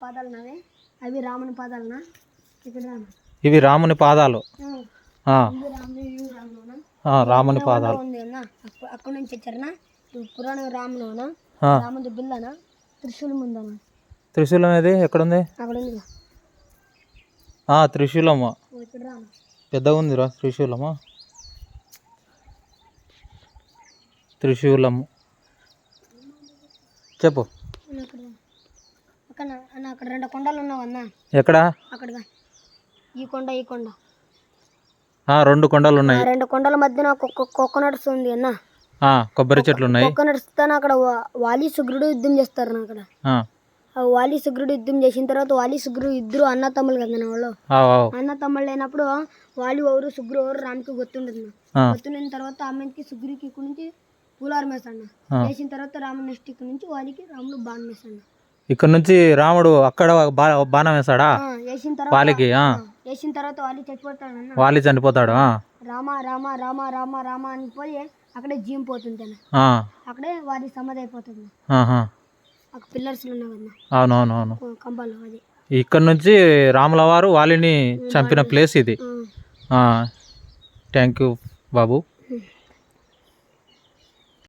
పాదాలనవే అవి రాముని పాదాలనా ఇక్కడ ఇవి రాముని పాదాలు రాముని పాదాలు అక్కడ నుంచి వచ్చారనా పురాణ రాములోనా రాముడి బిల్లనా త్రిశూలం ఉందనా త్రిశూలం అనేది ఎక్కడ ఉంది అక్కడ ఉంది త్రిశూలము పెద్దగా ఉందిరా త్రిశూలము త్రిశూలము చెప్పు అక్కడ రెండు కొండలు ఉన్నావన్నా ఎక్కడ అక్కడగా ఈ కొండ ఈ కొండ రెండు కొండలు ఉన్నాయి రెండు కొండల మధ్యన కోకోనట్స్ ఉంది అన్న కొబ్బరి చెట్లు ఉన్నాయి కోకోనట్స్ తాను అక్కడ వాలి సుగ్రుడు యుద్ధం చేస్తారు అక్కడ వాలి సుగ్రుడు యుద్ధం చేసిన తర్వాత వాలి సుగ్రుడు ఇద్దరు అన్న తమ్ముళ్ళు కదా వాళ్ళు అన్న తమ్ముళ్ళు అయినప్పుడు వాలి ఎవరు సుగ్రు ఎవరు రాముకి గుర్తుండదు గుర్తుండిన తర్వాత ఆమెకి సుగ్రికి ఇక్కడ నుంచి పూలారం వేసాడు వేసిన తర్వాత రాముడు నెక్స్ట్ ఇక్కడ నుంచి వాలికి రాముడు బాణం వేసాడు ఇక్కడ నుంచి రాముడు అక్కడ బాణం వేసాడా వాలికి వేసిన తర్వాత వాలి చచ్చిపోతాడు వాలి చనిపోతాడు రామ రామ రామ రామ రామ అని పోయి అక్కడే జీవం పోతుంది అక్కడే వాలి సమాధి అయిపోతుంది పిల్లర్స్ అవునవునవును కంబాలు అది ఇక్కడ నుంచి రాముల వారు వాలిని చంపిన ప్లేస్ ఇది థ్యాంక్ యూ బాబు.